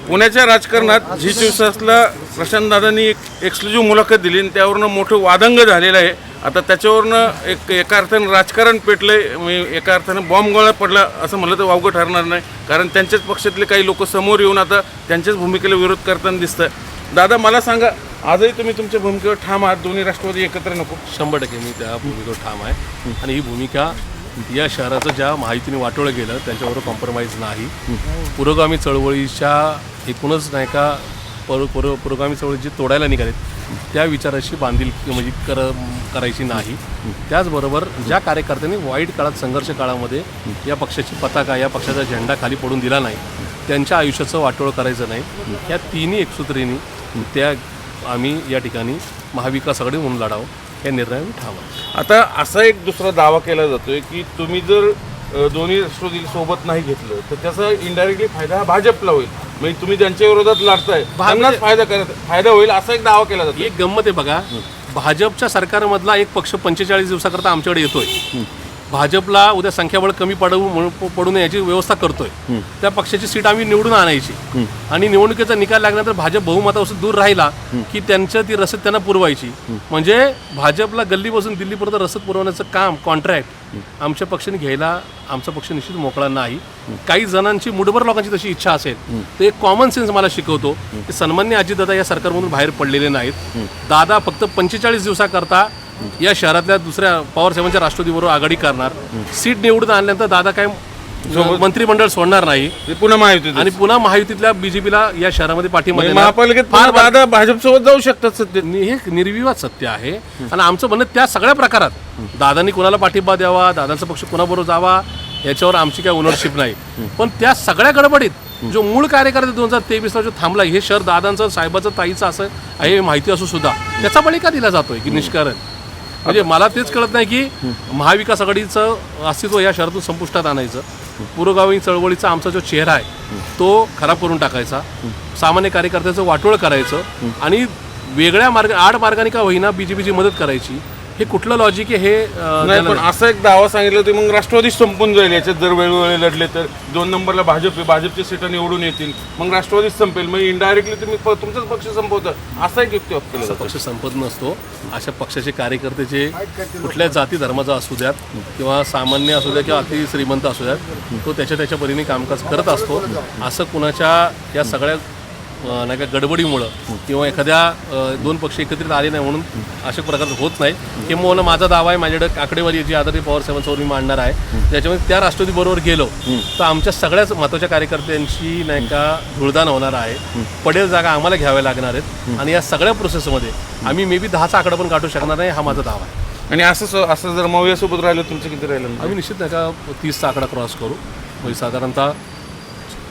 पुण्याच्या राजकारणात झी 24 प्रशांत दादांनी एक एक्सक्लुझिव्ह मुलाखत दिली आणि त्यावरनं मोठं वादंग झालेलं आहे. आता त्याच्यावरनं एका अर्थानं राजकारण पेटलं, एका अर्थानं बॉम्बगोळा पडला असं म्हटलं तर वावगं ठरणार नाही. कारण त्यांच्याच पक्षातले काही लोक समोर येऊन आता त्यांच्याच भूमिकेला विरोध करताना दिसतं. दादा मला सांगा, आजही तुम्ही तुमच्या भूमिकेवर ठाम आहात, दोन्ही राष्ट्रवादी एकत्र नको? 100% मी त्या भूमिकेवर ठाम आहे आणि ही भूमिका या शहराचं ज्या माहितीने वाटोळं गेलं त्याच्यावर कॉम्प्रोमाइज नाही. पुरोगामी चळवळीच्या एकूणच नाही का पुरोगामी चळवळी जी तोडायला निघालेत त्या विचाराशी बांधील म्हणजे करायची नाही. त्याचबरोबर ज्या कार्यकर्त्यांनी वाईट काळात संघर्ष काळामध्ये या पक्षाची पताका या पक्षाचा झेंडा खाली पडून दिला नाही त्यांच्या आयुष्याचं वाटोळं करायचं नाही. या तिन्ही एकसूत्रींनी त्या आम्ही या ठिकाणी महाविकास आघाडी म्हणून लढावं या निर्णयाने ठाम आहे. आता असा एक दुसरा दावा केला जातोय की तुम्ही जर दोन्ही राष्ट्रवादी सोबत नाही घेतलं तर त्याचा इनडायरेक्टली फायदा हा भाजपला होईल, म्हणजे तुम्ही त्यांच्या विरोधात लढताय त्यांनाच फायदा होईल असा एक दावा केला जातो. एक गंमत आहे बघा, भाजपच्या सरकारमधला एक पक्ष 45 दिवसाकरता आमच्याकडे येतोय, भाजपला उद्या संख्याबळ कमी पडू नये याची व्यवस्था करतोय. त्या पक्षाची सीट आम्ही निवडून आणायची आणि निवडणुकीचा निकाल लागल्यानंतर भाजप बहुमतापासून दूर राहिला की त्यांचं ती रसद त्यांना पुरवायची. म्हणजे भाजपला गल्लीपासून दिल्लीपर्यंत रसद पुरवण्याचं काम कॉन्ट्रॅक्ट आमच्या पक्षाने घ्यायला आमचा पक्ष निश्चित मोकळा नाही. काही जणांची मुठभर लोकांची तशी इच्छा असेल तर एक कॉमन सेन्स मला शिकवतो की सन्मान्य अजितदादा या सरकारमधून बाहेर पडलेले नाहीत. दादा फक्त 45 दिवसाकरता या शहरातल्या दुसऱ्या पवारसाहेबांच्या राष्ट्रवादीबरोबर आघाडी करणार. सीट निवडून आणल्यानंतर दादा काय मंत्रिमंडळ सोडणार नाही पुन्हा महायुतीत आणि पुन्हा महायुतीतल्या बीजेपीला या शहरामध्ये पाठिंबा महापालिकेत दादा भाजपसोबत जाऊ शकतात. सत्य हे निर्विवाद सत्य आहे आणि आमचं म्हणणं त्या सगळ्या प्रकारात दादांनी कुणाला पाठिंबा द्यावा, दादांचा पक्ष कुणाबरोबर जावा याच्यावर आमची काही ओनरशिप नाही. पण त्या सगळ्या गडबडीत जो मूळ कार्यकर्ते 2023ला जो थांबला, हे शहर दादांचं साहेबाचं ताईचं असं आहे माहिती असू सुद्धा त्याचा बळी का दिला जातोय की निष्कारण. म्हणजे मला तेच कळत नाही की महाविकास आघाडीचं अस्तित्व या शहरातून संपुष्टात आणायचं, पुरोगामी चळवळीचा आमचा जो चेहरा आहे तो खराब करून टाकायचा, सामान्य कार्यकर्त्याचं वाटोळ करायचं आणि वेगळ्या आड मार्गाने का होईना बीजेपीची मदत करायची. हे कुठलं लॉजिक आहे हे नाही. पण असा एक दावा सांगितलं तर मग राष्ट्रवादी संपून जाईल याच्यात जर वेळोवेळी लढले तर. 2 नंबरला भाजपच्या सीटा निवडून येतील, मग राष्ट्रवादी संपेल, मग इनडायरेक्टली तुम्ही तुमचाच पक्ष संपवता असा एक युक्तिवाद केला. पक्ष संपत नसतो. अशा पक्षाचे कार्यकर्ते जे कुठल्या जाती धर्माचा असू द्यात किंवा सामान्य असू द्या किंवा अति श्रीमंत असू द्यात, तो त्याच्या परीने कामकाज करत असतो. असं कुणाच्या या सगळ्या नाही का गडबडीमुळं किंवा एखाद्या 2 पक्ष एकत्रित आले नाही म्हणून अशा प्रकारचं होत नाही. किंवा माझा दावा आहे, माझ्याकडे आकडेवारी जी आदरणीय पवारसाहेबांसमोर मी मांडणार आहे, त्याच्यामध्ये त्या राष्ट्रवादीबरोबर गेलो तर आमच्या सगळ्याच महत्त्वाच्या कार्यकर्त्यांची नाही का धुळदाण होणार आहे. पडेल जागा आम्हाला घ्याव्या लागणार आहेत आणि या सगळ्या प्रोसेसमध्ये आम्ही मे बी 10चा आकडा पण गाठू शकणार नाही, हा माझा दावा आहे. आणि असं जर मौयासोबत राहिलं तुमचं किती राहिलं? आम्ही निश्चित नाही का 30चा आकडा क्रॉस करू. म्हणजे साधारणतः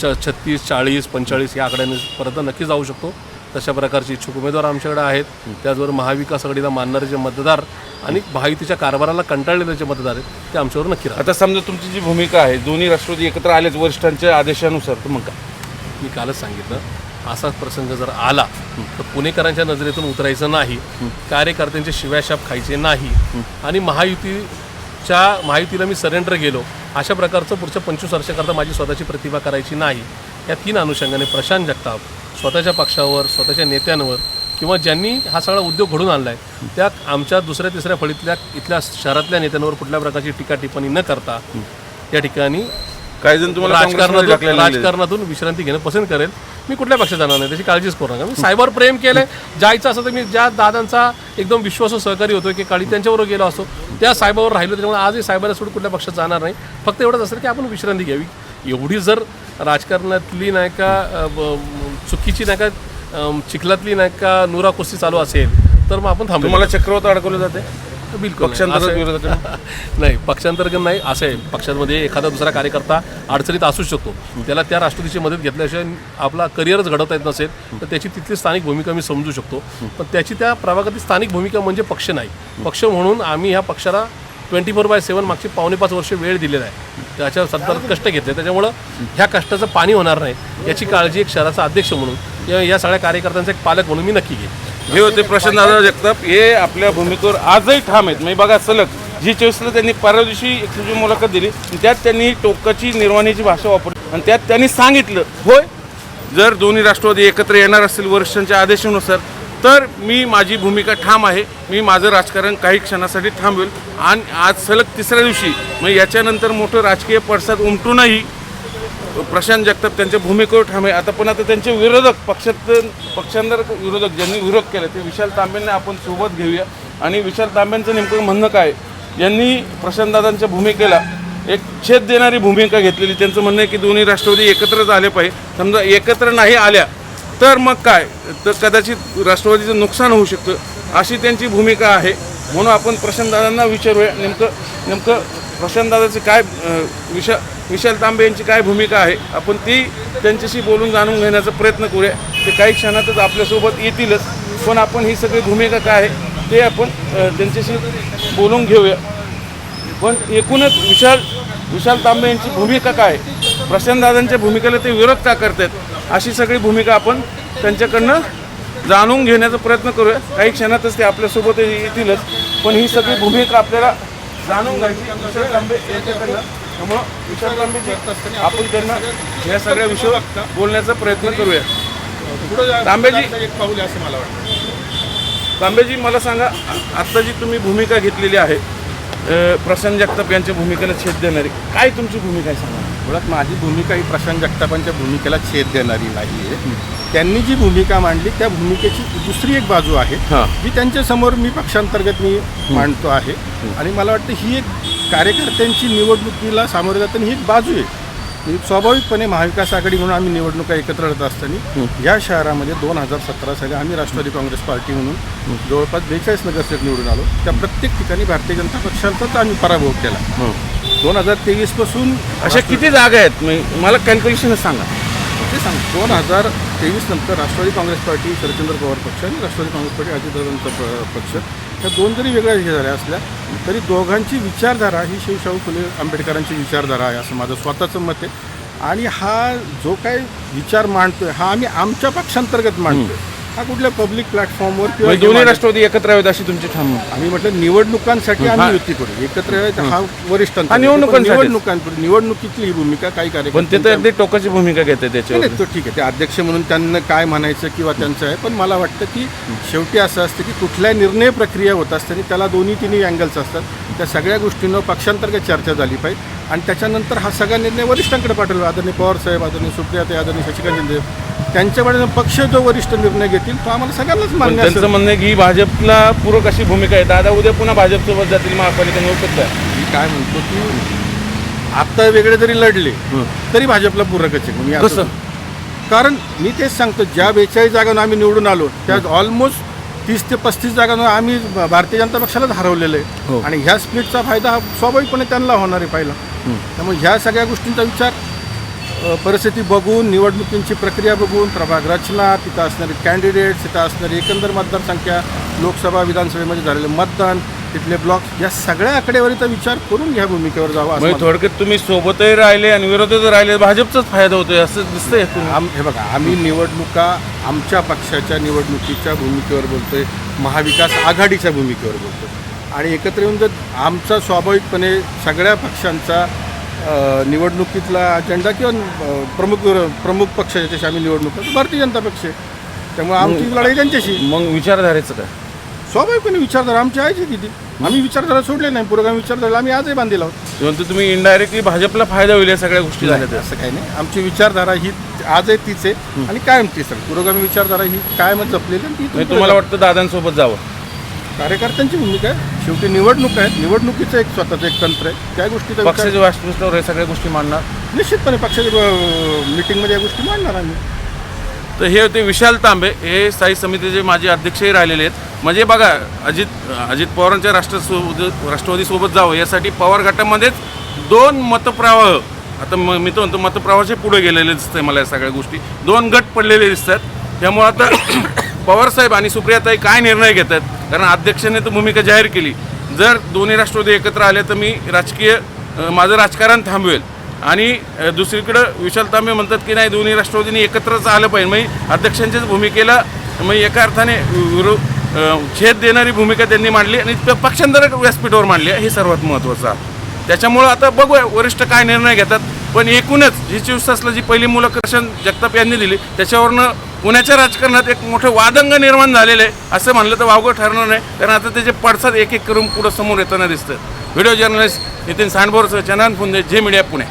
36, 40, 45 या आकड्यांपर्यंत नक्की जाऊ शकतो. तशा प्रकारचे इच्छुक उमेदवार आमच्याकडे आहेत. त्याचबरोबर महाविकास आघाडीला मानणारे जे मतदार आणि महायुतीच्या कारभाराला कंटाळलेले जे मतदार आहेत ते आमच्यावर नक्की राहतात. आता समजा तुमची जी भूमिका आहे, दोन्ही राष्ट्रवादी एकत्र आलेच वरिष्ठांच्या आदेशानुसार, तर मग काय? मी कालच सांगितलं, असाच प्रसंग जर आला तर पुणेकरांच्या नजरेतून उतरायचं नाही, कार्यकर्त्यांचे शिव्याशाप खायचे नाही आणि महायुतीला मी सरेंडर गेलो अशा प्रकारचं पुढच्या 25 वर्षाकरता माझी स्वतःची प्रतिभा करायची नाही. या 3 अनुषंगाने प्रशांत जगताप स्वतःच्या पक्षावर, स्वतःच्या नेत्यांवर किंवा ज्यांनी हा सगळा उद्योग घडून आणला आहे त्या आमच्या 2ऱ्या 3ऱ्या फळीतल्या इथल्या शहरातल्या नेत्यांवर कुठल्या प्रकारची टीका टिप्पणी न करता या ठिकाणी काही जण तुम्हाला राजकारणातून विश्रांती घेणं पसंत करेल. मी कुठल्या पक्षात जाणार नाही, त्याची काळजीच करू नका. मी साहेबावर प्रेम केलंय, जायचं असं तर मी ज्या दादांचा एकदम विश्वासू सहकारी होतो की काळी त्यांच्याबरोबर गेलो असतो त्या साहेबावर राहिलो. त्याच्यामुळे आजही साहेबाला सोडून कुठल्या पक्षात जाणार नाही. फक्त एवढंच असेल की आपण विश्रांती घ्यावी. एवढी जर राजकारणातली नाही का चुकीची नाही का चिखलातली नाही का नुरा कुस्ती चालू असेल तर मग आपण थांबू. मला चक्रवात अडकवलं जाते बिलकुल नाही, पक्षांतर्गत नाही. असं आहे, पक्षांमध्ये एखादा दुसरा कार्यकर्ता अडचणीत असू शकतो, त्याला त्या राष्ट्रवादीची मदत घेतल्याशिवाय आपला करिअरच घडवता येत नसेल तर त्याची तिथली स्थानिक भूमिका मी समजू शकतो. पण त्याची त्या प्रभागातली स्थानिक भूमिका म्हणजे पक्ष नाही. पक्ष म्हणून आम्ही ह्या पक्षाला 24/7 मागची 4.5 वर्ष वेळ दिलेला आहे, त्याच्या सतत कष्ट घेतले. त्याच्यामुळं ह्या कष्टाचं पाणी होणार नाही याची काळजी एक शहराचा अध्यक्ष म्हणून या सगळ्या कार्यकर्त्यांचा एक पालक म्हणून मी नक्की घेईन. हे होते प्रशांत दादा जगताप. हे आपल्या भूमिकेवर आजही ठाम आहेत. म्हणजे बघा, सलग झी 24ला त्यांनी परवा दिवशी एक मुलाखत दिली, त्यात त्यांनी टोकाची निर्वाणीची भाषा वापरली आणि त्यात त्यांनी सांगितलं, होय जर दोन्ही राष्ट्रवादी एकत्र येणार असतील वरिष्ठांच्या आदेशानुसार, तर मी माझी भूमिका ठाम आहे. मी माझं राजकारण काही क्षणासाठी थांबवेल. आणि आज सलग तिसऱ्या दिवशी मग याच्यानंतर मोठं राजकीय पडसाद उमटूनही प्रशांत जगताप त्यांच्या भूमिकेवर ठाम आहे. आता त्यांचे विरोधक पक्षांतर विरोधक ज्यांनी विरोध केला ते विशाल तांबेंना आपण सोबत घेऊया. आणि विशाल तांबेंचं नेमकं म्हणणं काय, यांनी प्रशांतदादांच्या भूमिकेला एक छेद देणारी भूमिका घेतलेली. त्यांचं म्हणणं आहे की दोन्ही राष्ट्रवादी एकत्रच आले पाहिजे. समजा एकत्र नाही आल्या तर मग काय, तर कदाचित राष्ट्रवादीचं नुकसान होऊ शकतं, अशी त्यांची भूमिका आहे. म्हणून आपण प्रशांतदादांना विचारूया नेमकं प्रशांतदादाचे काय विशाल तांबे यांची काय भूमिका आहे. आपण ती त्यांच्याशी बोलून जाणून घेण्याचा प्रयत्न करूया. ते काही क्षणातच आपल्यासोबत येतीलच, पण आपण ही सगळी भूमिका काय आहे ते आपण त्यांच्याशी बोलून घेऊया. पण एकूणच विशाल तांबे यांची भूमिका काय, प्रशांतदादांच्या भूमिकेला ते विरोध का करतात, अशी सगळी भूमिका आपण त्यांच्याकडनं जाणून घेण्याचा प्रयत्न करूया. काही क्षणातच ते आपल्यासोबत येतीलच, पण ही सगळी भूमिका आपल्याला जाणून घ्यायची विशाल तांबे यांच्याकडनं. त्यामुळं विशाल तांबेजी आपण त्यांना या सगळ्या विषयावर बोलण्याचा प्रयत्न करूया. तांबेजी मला सांगा, आत्ता जी तुम्ही भूमिका घेतलेली आहे प्रशांत जगताप यांच्या भूमिकेला छेद देणारी, काय तुमची भूमिका आहे सांगा. मुळात माझी भूमिका ही प्रशांत जगतापांच्या भूमिकेला छेद देणारी नाही आहे. त्यांनी जी भूमिका मांडली त्या भूमिकेची दुसरी एक बाजू आहे जी त्यांच्यासमोर मी पक्षांतर्गत मी मांडतो आहे. आणि मला वाटतं ही एक कार्यकर्त्यांची निवडणुकीला सामोरे जाताना ही एक बाजू आहे. स्वाभाविकपणे महाविकास आघाडी म्हणून आम्ही निवडणुका एकत्र लढत असताना या शहरामध्ये 2017 साली आम्ही राष्ट्रवादी काँग्रेस पार्टी म्हणून जवळपास 42 नगरसेवक निवडून आलो. त्या प्रत्येक ठिकाणी भारतीय जनता पक्षाचाच आम्ही पराभव केला. 2023 पासून अशा किती जागा आहेत मला कॅल्क्युलेशन सांगा. ते सांग 2023 नंतर राष्ट्रवादी काँग्रेस पार्टी शरदचंद्र पवार पक्ष आणि राष्ट्रवादी काँग्रेस पार्टी अजितदादांचा पक्ष, ह्या दोन जरी वेगळ्या हे झाल्या असल्या तरी दोघांची विचारधारा ही शिवशाहू फुले आंबेडकरांची विचारधारा आहे असं माझं स्वतःचं मत आहे. आणि हा जो काही विचार मांडतोय हा आम्ही आमच्या पक्षांतर्गत मांडतोय, हा कुठल्या पब्लिक प्लॅटफॉर्मवर किंवा दोन्ही राष्ट्रवादी एकत्र यावेत अशी तुमची ठाम. आम्ही म्हटलं निवडणुकांसाठी आम्ही युती करू, एकत्र यावेत हा वरिष्ठांचा निवडणुकीतली ही भूमिका काही पण ते तर अगदी टोकाची भूमिका घेते त्याच्यावर. तो ठीक आहे, ते अध्यक्ष म्हणून त्यांना काय म्हणायचं किंवा त्यांचं आहे. पण मला वाटतं की शेवटी असं असतं की कुठल्या निर्णय प्रक्रिया होत असताना त्याला दोन्ही तिन्ही अँगल्स असतात. त्या सगळ्या गोष्टींवर पक्षांतर्गत चर्चा झाली पाहिजे आणि त्याच्यानंतर हा सगळा निर्णय वरिष्ठांकडे पाठवला. आदरणीय पवारसाहेब, आदरणीय सुप्रियाताई, आदरणीय शशिकांत शिंदे त्यांच्याकडे पक्ष जो वरिष्ठ निर्णय घेतील तो आम्हाला सगळ्यांनाच मान्य असेल. त्यांचं म्हणणं आहे की भाजपला पूरक अशी भूमिका आहे. दादा उद्या पुन्हा भाजपसोबत जातील महापालिका निवडणुकीत. मी काय म्हणतो की आता वेगळे जरी लढले तरी भाजपला पूरकच आहे. कसं? कारण मी तेच सांगतो, ज्या 42 जागांवर आम्ही निवडून आलो त्या ऑलमोस्ट 30 ते 35 जागांवर आम्ही भारतीय जनता पक्षालाच हरवलेलं आहे. आणि ह्या स्प्लिटचा फायदा हा स्वाभाविकपणे त्यांना होणार आहे पहिला. त्यामुळे ह्या सगळ्या गोष्टींचा विचार परिस्थिती बघून, निवडणुकींची प्रक्रिया बघून, प्रभाग रचना, तिथं असणारे कॅन्डिडेट्स, तिथं असणारी एकंदर मतदारसंख्या, लोकसभा विधानसभेमध्ये झालेले मतदान, तिथले ब्लॉक्स, या सगळ्या आकडेवारीचा विचार करून ह्या भूमिकेवर जावा. थोडक्यात तुम्ही सोबतही राहिले आणि विरोधात राहिले, भाजपचाच फायदा होतोय असं दिसतंय. हे बघा, आम्ही निवडणुका आमच्या पक्षाच्या निवडणुकीच्या भूमिकेवर बोलतोय, महाविकास आघाडीच्या भूमिकेवर बोलतोय. आणि एकत्र येऊन जर आमचा स्वाभाविकपणे सगळ्या पक्षांचा निवडणुकीतला अजेंडा किंवा प्रमुख पक्ष ज्याच्याशी आम्ही निवडणूक करतो भारतीय जनता पक्ष आहे. त्यामुळे आमची लढाई त्यांच्याशी. मग विचारधारेचं काय? स्वाभाविकपणे विचारधारा आमची आहे किती. आम्ही विचारधारा सोडले नाही, पुरोगामी विचारधारा आम्ही आजही बांधलेला आहोत. म्हणतो तुम्ही इनडायरेक्टली भाजपला फायदा होईल या सगळ्या गोष्टी झाल्या. असं काही नाही, आमची विचारधारा ही आजही तीच आहे आणि कायम तीच आहे. पुरोगामी विचारधारा ही कायमच जपलेली आणि ती. तुम्हाला वाटतं दादांसोबत जावं? कार्यकर्त्यांची भूमिका आहे, शेवटी निवडणूक आहे, निवडणुकीचं एक स्वतःचं एक तंत्र आहे. त्या गोष्टीचा पक्षाच्या वास्तुस्तावर हे सगळ्या गोष्टी मांडणार निश्चितपणे पक्षाच्या मिटिंगमध्ये या गोष्टी मांडणार आम्ही. तर हे होते विशाल तांबे, हे स्थायी समितीचे माजी अध्यक्षही राहिलेले आहेत. म्हणजे बघा, अजित पवारांच्या राष्ट्रवादीसोबत जावं यासाठी पवार गटामध्येच 2 मतप्रवाह, आता मी तर म्हणतो मतप्रवाहाचे पुढे गेलेले दिसत आहे मला. या सगळ्या गोष्टी 2 गट पडलेले दिसतात. त्यामुळे आता पवारसाहेब आणि सुप्रियाताई काय निर्णय घेत आहेत, कारण अध्यक्षाने तर भूमिका जाहीर केली, जर दोन्ही राष्ट्रवादी एकत्र आले तर मी माझं राजकारण थांबवेल. आणि दुसरीकडं विशाल तांबे म्हणतात की नाही, दोन्ही राष्ट्रवादींनी एकत्रच आलं पाहिजे. म्हणजे अध्यक्षांच्याच भूमिकेला म्हणजे एका अर्थाने छेद देणारी भूमिका त्यांनी मांडली आणि पक्षांतर व्यासपीठावर मांडली, हे सर्वात महत्त्वाचं आहे. त्याच्यामुळं आता बघूया वरिष्ठ काय निर्णय घेतात. पण एकूणच जी 24 तासला जी पहिली मुलाखत प्रशांत जगताप यांनी दिली त्याच्यावरनं पुण्याच्या राजकारणात एक मोठं वादंग निर्माण झालेलं आहे असं म्हणलं तर वावगं ठरणार नाही, कारण आता त्याचे पडसाद एक एक करून पुढं समोर येताना दिसतं. व्हिडिओ जर्नलिस्ट नितीन सांडभोरसह चंदन फुंदे, झी मीडिया, पुणे.